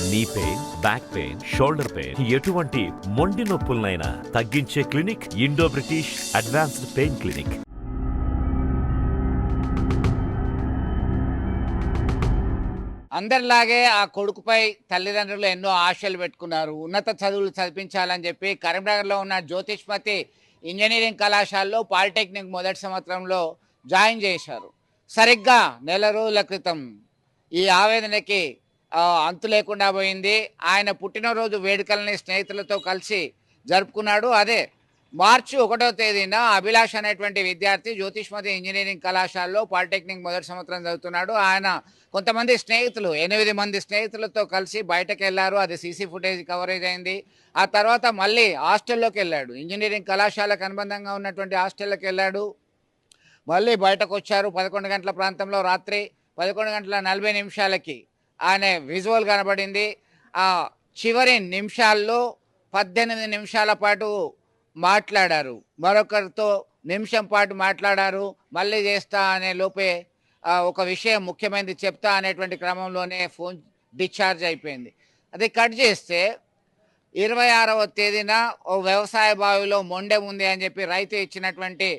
Knee pain, back pain, shoulder pain, ఎటువంటి మొండి నొప్పులనైనా తగ్గించే clinic Indo British advanced pain clinic. అందరిలాగే ఆ కొడుకుపై తల్లిదండ్రులు ఎన్నో ఆశలు పెట్టుకున్నారు. ఉన్నత చదువులు చదివించాలని చెప్పి కరీంనగర్లో ఉన్న జ్యోతిష్మతి ఇంజనీరింగ్ కళాశాలలో పాలిటెక్నిక్ మొదటి సంవత్సరంలో జాయిన్ చేశారు. సరిగ్గా నెల రోజుల క్రితం ఈ ఆవేదనకి అంతు లేకుండా పోయింది. ఆయన పుట్టినరోజు వేడుకలని స్నేహితులతో కలిసి జరుపుకున్నాడు. అదే మార్చి 1వ తేదీన అభిలాష్ అనేటువంటి విద్యార్థి జ్యోతిష్మతి ఇంజనీరింగ్ కళాశాలలో పాలిటెక్నిక్ మొదటి సంవత్సరం చదువుతున్నాడు. ఆయన కొంతమంది స్నేహితులు 8 మంది స్నేహితులతో కలిసి బయటకు వెళ్ళారు. అది సీసీ ఫుటేజ్ కవరేజ్ అయింది. ఆ తర్వాత మళ్ళీ హాస్టల్లోకి వెళ్ళాడు. ఇంజనీరింగ్ కళాశాలకు అనుబంధంగా ఉన్నటువంటి హాస్టల్లోకి వెళ్ళాడు. మళ్ళీ బయటకు వచ్చారు. 11 గంటల ప్రాంతంలో రాత్రి 11:40 ఆయన విజువల్ కనబడింది. ఆ చివరి నిమిషాల్లో 18 నిమిషాల పాటు మాట్లాడారు. మరొకరితో నిమిషం పాటు మాట్లాడారు. మళ్ళీ చేస్తా అనే లోపే ఒక విషయం ముఖ్యమైనది చెప్తా అనేటువంటి క్రమంలోనే ఫోన్ డిశ్చార్జ్ అయిపోయింది. అది కట్ చేస్తే 26వ తేదీన ఓ వ్యవసాయ బావిలో మొండె ఉంది అని చెప్పి రైతు ఇచ్చినటువంటి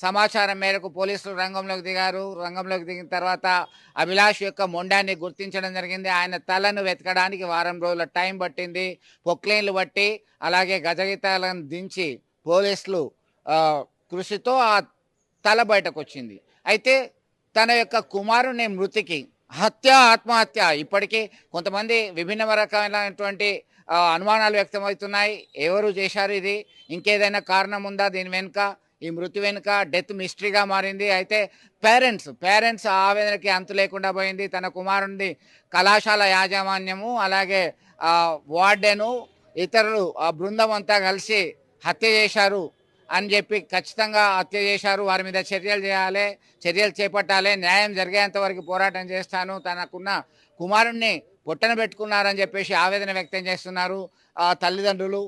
సమాచారం మేరకు పోలీసులు రంగంలోకి దిగారు. రంగంలోకి దిగిన తర్వాత అభిలాష్ యొక్క మొండాన్ని గుర్తించడం జరిగింది. ఆయన తలను వెతకడానికి వారం రోజుల టైం పట్టింది. పొక్లైన్లు బట్టి అలాగే గజగీతాలను దించి పోలీసులు కృషితో ఆ తల బయటకు వచ్చింది. అయితే తన యొక్క కుమారుని మృతికి ఆత్మహత్య ఇప్పటికీ కొంతమంది విభిన్న రకమైనటువంటి అనుమానాలు వ్యక్తమవుతున్నాయి. ఎవరు చేశారు, ఇది ఇంకేదైనా కారణం ఉందా దీని వెనుక, ఈ మృతి వెనుక డెత్ మిస్టరీగా మారింది. అయితే పేరెంట్స్ ఆవేదనకి అంతు లేకుండా పోయింది. తన కుమారునిది కళాశాల యాజమాన్యము అలాగే వార్డెను ఇతరులు ఆ బృందం అంతా కలిసి హత్య చేశారు అని చెప్పి ఖచ్చితంగా హత్య చేశారు. వారి మీద చర్యలు చేపట్టాలి, న్యాయం జరిగేంత వరకు పోరాటం చేస్తాను, తనకున్న కుమారుణ్ణి పొట్టన పెట్టుకున్నారని చెప్పేసి ఆవేదన వ్యక్తం చేస్తున్నారు తల్లిదండ్రులు.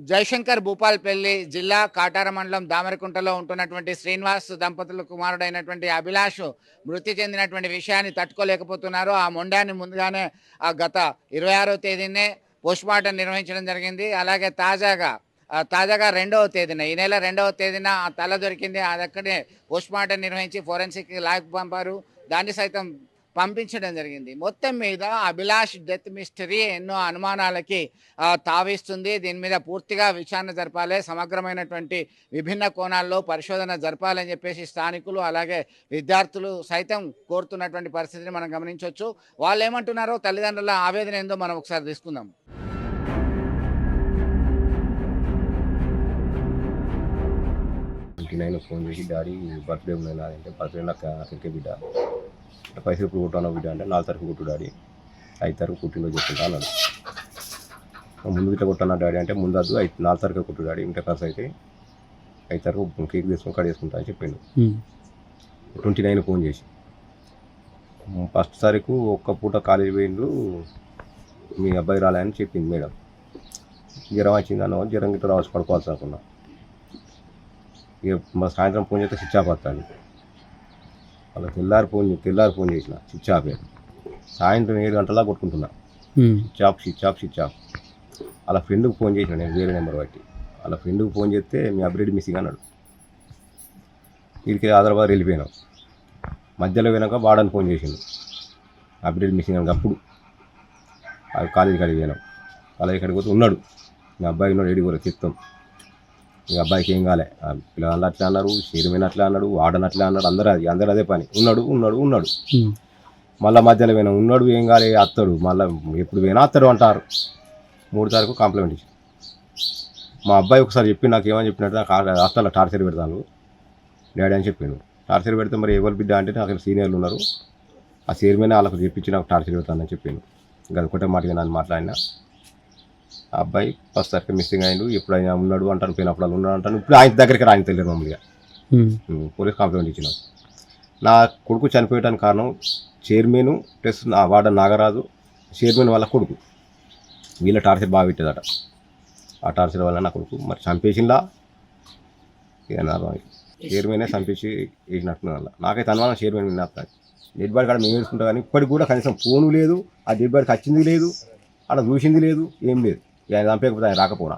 జయశంకర్ భూపాల్పల్లి జిల్లా కాటార మండలం దామరకుంటలో ఉంటున్నటువంటి శ్రీనివాస్ దంపతుల కుమారుడైనటువంటి అభిలాష్ మృతి చెందినటువంటి విషయాన్ని తట్టుకోలేకపోతున్నారు. ఆ మొండాన్ని ముందుగానే గత 26వ తేదీనే పోస్ట్మార్టం నిర్వహించడం జరిగింది. అలాగే తాజాగా 2వ తేదీన ఈ నెల 2వ తేదీన ఆ తల దొరికింది. అది అక్కడే పోస్ట్మార్టం నిర్వహించి ఫోరెన్సిక్ ల్యాబ్ పంపారు. దాన్ని సైతం పంపించడం జరిగింది. మొత్తం మీద అభిలాష్ డెత్ మిస్టరీ ఎన్నో అనుమానాలకి తావిస్తుంది. దీని మీద పూర్తిగా విచారణ జరపాలి, సమగ్రమైనటువంటి విభిన్న కోణాల్లో పరిశోధన జరపాలని చెప్పేసి స్థానికులు అలాగే విద్యార్థులు సైతం కోరుతున్నటువంటి పరిస్థితిని మనం గమనించవచ్చు. వాళ్ళు ఏమంటున్నారో తల్లిదండ్రుల ఆవేదన ఏందో మనం ఒకసారి తీసుకుందాం. ఫోన్ చేసి డాడీ బర్త్డే ఉన్నది అంటే బర్త్డే నాకు అక్కడికే బిడ్డ పైసలు ఇప్పుడు కొట్టాను బిడ్డ అంటే 4 తారీఖు కొట్టు డాడీ 5 తారీఖు పుట్టినరోజు చెప్తుంటా అన్నాడు. ముందు ఇట్లా కొట్టాను డాడీ అంటే ముందు వద్దు 4 తారీఖు కొట్టు డాడీ ఇంకా ఖర్చు అయితే 5 తారీఖు కేక్ తీసుకొని కట్ చేసుకుంటా అని చెప్పిండు. 29 ఫోన్ చేసి 1 తారీఖు ఒక్క పూట కాలేజీ పోయిండు, మీ అబ్బాయి రాలేదని చెప్పింది మేడం. జ్వరం వచ్చింది అన్న జ్వరం గిట్ట రావచ్చు పడుకోవాల్సి రాకుండా. ఇక మా సాయంత్రం ఫోన్ చేస్తే స్విచ్ ఆఫ్ వస్తాను. అలా తెల్లారి ఫోన్ చేసిన స్విచ్ ఆఫ్. సాయంత్రం 7 గంటలా కొట్టుకుంటున్నా స్విచ్ ఆఫ్. అలా ఫ్రెండ్కి ఫోన్ చేసిన నేను వేరే నెంబర్ బట్టి. అలా ఫ్రెండ్కి ఫోన్ చేస్తే మీ అప్డేట్ మిస్సింగ్ అన్నాడు. వీడికి హైదరాబాద్ వెళ్ళిపోయినాం. మధ్యలో పోయినాక వాడని ఫోన్ చేసిండు అప్డేట్ మిస్సింగ్ అని. అప్పుడు కాలేజీ కాడికి పోయినాం. కాలేజీ కాడికి పోతే ఉన్నాడు మీ అబ్బాయి ఉన్నాడు, ఏడి కూడా చెప్తాం. మీ అబ్బాయికి ఏం కాలే, పిల్లలు అట్లా అన్నారు, చైర్మన్ అట్లా అన్నాడు, వార్డన్ అట్లా అన్నాడు, అందరూ అదే పని. ఉన్నాడు మళ్ళీ మధ్యలో పోయినా ఉన్నాడు, ఏం కాలే అత్తడు, మళ్ళీ ఎప్పుడు పోయినా అత్తడు అంటారు. 3 తారీఖు కాంప్లిమెంట్ ఇచ్చి మా అబ్బాయి ఒకసారి చెప్పి నాకు ఏమని చెప్పినట్టు నాకు హాస్టల్లో టార్చర్ పెడతాను డాడీ అని చెప్పిండు. టార్చర్ పెడితే మరి ఎవరు బిడ్డ అంటే నాకు సీనియర్లు ఉన్నారు, ఆ చైర్మన్ వాళ్ళకు చెప్పించి నాకు టార్చర్ పెడతానని చెప్పిండు. ఇంకా ఒకటే మాటగా నన్ను మాట్లాడినా. ఆ అబ్బాయి 1 తారీఖు మిస్సింగ్ అయ్యిండు, ఎప్పుడైనా ఉన్నాడు అంటాను, పోయినప్పుడు వాళ్ళు ఉన్నాడు అంటాను. ఇప్పుడు ఆయన దగ్గరికి ఆయన తెలియదు మామూలుగా. పోలీస్ కంప్లైంట్ ఇచ్చినాం. నా కొడుకు చనిపోయడానికి కారణం chairman plus warden Nagaraju, chairman వాళ్ళ కొడుకు. వీళ్ళ టార్చర్ బాగా పెట్టేదట. ఆ టార్చర్ వల్ల నా కొడుకు మరి చంపేసిందా చైర్మనే చంపేసి వేసినట్టున్న వల్ల నాకైతే అనుమానం చైర్మన్ విన్నప్పుడు డెడ్ బాడీ కాడ మేము వేసుకుంటాం కానీ ఇప్పటికి కూడా కనీసం ఫోను లేదు, ఆ డెడ్ బాడీకి వచ్చింది లేదు, అక్కడ చూసింది లేదు, ఏం లేదు. ఆయన చంపేకపోతే ఆయన రాకపోరా.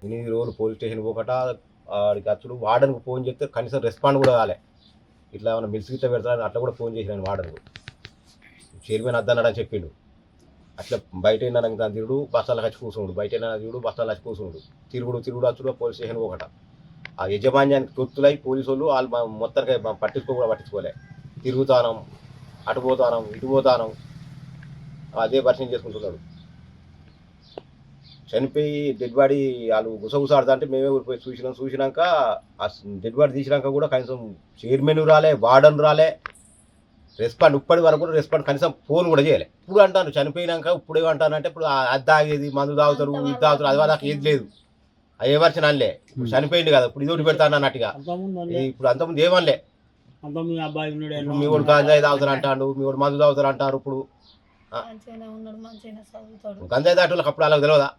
8 రోజులు పోలీస్ స్టేషన్ పోకట ఆడికి అచ్చుడు వార్డెన్కి ఫోన్ చేస్తే కనీసం రెస్పాండ్ కూడా కాలే. ఇట్లా ఏమైనా మిల్స్ గిట్లా పెడతారని అట్లా కూడా ఫోన్ చేసినాను వార్డెన్కు. చైర్మన్ అద్దన్నాడని చెప్పిండు. అట్లా బయట అయినా తిరుగుడు బస్తాలకు వచ్చి కూర్చున్నాడు, బయట అయినా తిరుగుడు బస్తాలు వచ్చి కూర్చున్నాడు, తిరుగుడు అచ్చుడు పోలీస్ స్టేషన్ పోకట. ఆ యజమాన్యానికి తొత్తులై పోలీసు వాళ్ళు మొత్తానికి పట్టించుకోలే. తిరుగుతానం, అటు పోతానం, ఇటు పోతానం, అదే పరిచయం చేసుకుంటున్నాడు. చనిపోయి డెడ్ బాడీ వాళ్ళు గుసగుసాడుతా అంటే మేమే ఊరిపోయి చూసినాక ఆ డెడ్ బాడీ తీసినాక కూడా కనీసం చైర్మన్ రాలే, వార్డన్ రాలే, రెస్పాండ్ ఇప్పటి వరకు కూడా రెస్పాండ్ కనీసం ఫోన్ కూడా చేయలే. ఇప్పుడు అంటాను చనిపోయినాక ఇప్పుడు ఏమంటానంటే ఇప్పుడు అది తాగేది, మందు తాగుతారు, ఇది తాగుతారు, అది దాకా ఏది లేదు, ఏ వర్షన్ అనలే. ఇప్పుడు చనిపోయింది కదా, ఇప్పుడు ఇదోటి పెడతాను అన్నట్టుగా. ఇప్పుడు అంతకుముందు ఏమనలే. మీ వాడు గంజాయి తాగుతారు అంటాడు, మీ వాడు మందు తాగుతారు అంటారు. ఇప్పుడు గంజాయి తాగేటోళ్ళకి అప్పుడు అలా తెలియదా?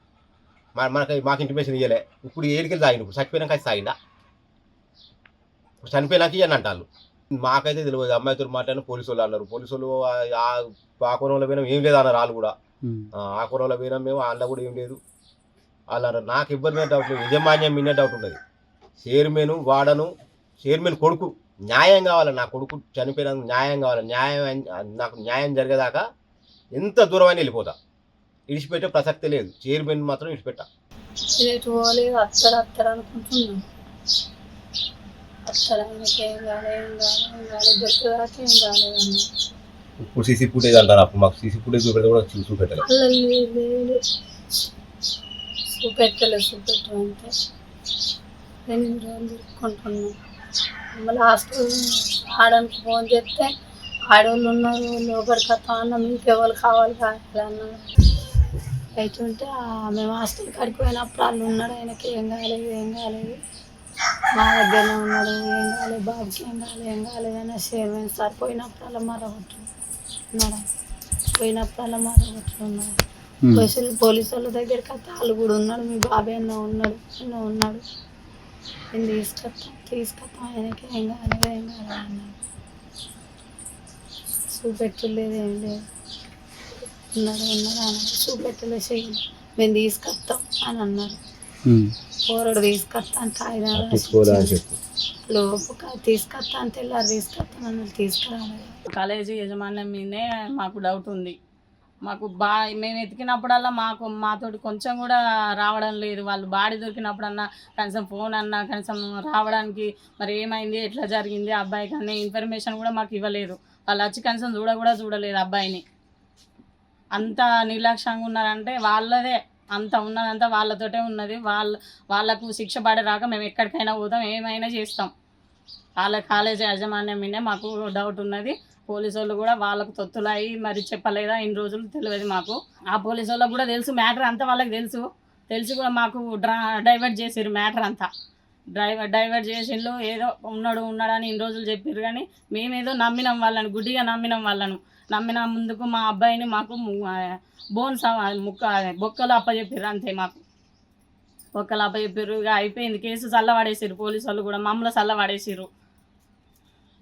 మాకు ఇంటిమేషన్ ఇవ్వలే. ఇప్పుడు ఏడికి తాగిండు, ఇప్పుడు చచ్చిపోయినాక అది తాగిందా? ఇప్పుడు చనిపోయినాక ఇవన్నీ అంటారు. మాకైతే తెలియదు. అమ్మాయితో మాట్లాడిన పోలీసు వాళ్ళు అన్నారు. పోలీసు వాళ్ళు ఆ కోణంలో పోయినాం ఏం లేదు అన్నారు. వాళ్ళు కూడా ఆ కోణంలో పోయినాం మేము, వాళ్ళ కూడా ఏం లేదు వాళ్ళు అన్నారు. నాకు ఇబ్బంది మీద డౌట్ లేదు, యజమాన్యం మీనే డౌట్ ఉన్నది. చైర్మన్ వాడను, చైర్మన్ కొడుకు న్యాయం కావాలి. నా కొడుకు చనిపోయినందుకు న్యాయం కావాలి. నాకు న్యాయం జరిగేదాకా ఎంత దూరమైనా వెళ్ళిపోతా, ఇడిచిపెట్టే ప్రసక్తి లేదు. చైర్మన్ మాత్రం ఇడిచిపెట్టా. అనుకుంటున్నాను. ఇప్పుడు సీసీ ఫుటేజ్ అంటారు. అప్పుడు మాకు సీసీ ఫుటేజ్ చూపెడితే కూడా చూపెట్టలేదు. చూపెట్టమంటే 2 రోజులు తిరుక్కుంటున్నాం. లాస్ట్ ఆడడానికి ఫోన్ చేస్తే ఆడవాళ్ళు ఉన్నారు, లోపలికి వస్తా అన్న, మీకు ఎవరు కావాలి అన్నారు. అవుతుంటే మేము హాస్టల్ కాడికి పోయినప్పుడు వాళ్ళు ఉన్నాడు, ఆయనకి ఏం కాలేదు, మా దగ్గరనే ఉన్నాడు, ఏం కాలేదు, బాబుకి ఏం కాలేదు అని చైర్మన్ సార్ పోయినప్పుడు మరగొట్టున్నాడు. పోలీసు వాళ్ళ దగ్గరికి వస్తే వాళ్ళు కూడా ఉన్నాడు, మీ బాబే ఉన్నాడు నేను తీసుకొస్తాం ఆయనకి ఏం కాలేదు అన్నాడు. చూపెట్టలేదు, ఏం లేదు, ఉన్నాడు అన్నాడు. చూపెట్టలేదు, చెయ్యి మేము తీసుకొస్తాం అని అన్నారు. పోరడు తీసుకొస్తా అంటే ఆయన తీసుకొస్తా అంటే వెళ్ళారు, తీసుకొస్తాను అన్నారు, తీసుకురాలేదు. కాలేజీ యజమాన్యం మీదే మాకు డౌట్ ఉంది. మాకు మేము ఎతికినప్పుడల్లా మాతోటి కొంచెం కూడా రావడం లేదు. వాళ్ళు బాడీ దొరికినప్పుడన్నా కనీసం ఫోన్ అన్నా కనీసం రావడానికి మరి ఏమైంది, ఎట్లా జరిగింది అబ్బాయికి అనే ఇన్ఫర్మేషన్ కూడా మాకు ఇవ్వలేదు. వాళ్ళు వచ్చి కనీసం చూడలేదు అబ్బాయిని. అంత నిర్లక్ష్యంగా ఉన్నారంటే వాళ్ళదే, అంత ఉన్నదంతా వాళ్ళతోటే ఉన్నది. వాళ్ళకు శిక్ష పడే రాక మేము ఎక్కడికైనా పోతాం, ఏమైనా చేస్తాం. వాళ్ళ కాలేజీ యాజమాన్యం మీదే మాకు డౌట్ ఉన్నది. పోలీసు వాళ్ళు కూడా వాళ్ళకు తొత్తులయ్యి మరి చెప్పలేదా ఇన్ని రోజులు తెలియదు మాకు. ఆ పోలీసు వాళ్ళకు కూడా తెలుసు, మ్యాటర్ అంతా వాళ్ళకి తెలిసి కూడా మాకు డైవర్ట్ చేసారు. మ్యాటర్ అంతా డైవర్ట్ చేసిండ్రు. ఏదో ఉన్నాడని ఇన్ని రోజులు చెప్పారు, కానీ మేమేదో నమ్మినాం వాళ్ళని, గుడ్డిగా నమ్మిన ముందుకు మా అబ్బాయిని మాకు బొక్కలు అప్పచెప్పారు. అంతే, మాకు బొక్కలు అప్పచెప్పారు. ఇక అయిపోయింది, కేసు చల్లబడేసారు. పోలీసు వాళ్ళు కూడా మమ్మల్ని చల్లబడేసారు.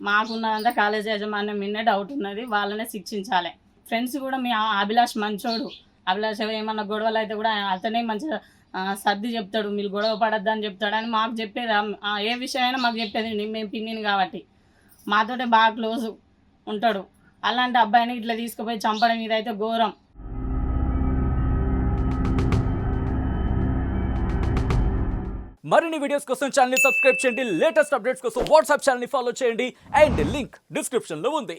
మాకున్నదంతా కాలేజీ యాజమాన్యం మీదే డౌట్ ఉన్నది, వాళ్ళనే శిక్షించాలి. ఫ్రెండ్స్ కూడా మీ అభిలాష్ మంచోడు, అభిలాష్ ఏమన్నా గొడవలు అయితే కూడా అతనే మంచిగా సర్ది చెప్తాడు, మీరు గొడవ పడద్దని చెప్తాడని మాకు చెప్పేది. ఏ విషయమైనా మాకు చెప్పేది, మేము పిన్నిని కాబట్టి మాతోటే బాగా క్లోజ్ ఉంటాడు. అలాంటి అబ్బాయిని ఇట్లా తీసుకుపోయి చంపడం ఇదైతే ఘోరం. మరిన్ని వీడియోస్ కోసం ఛానల్ ని సబ్స్క్రైబ్ చేయండి. లేటెస్ట్ అప్డేట్స్ కోసం వాట్సాప్ ఛానల్ ని ఫాలో చేయండి. అండ్ లింక్ డిస్క్రిప్షన్ లో ఉంది.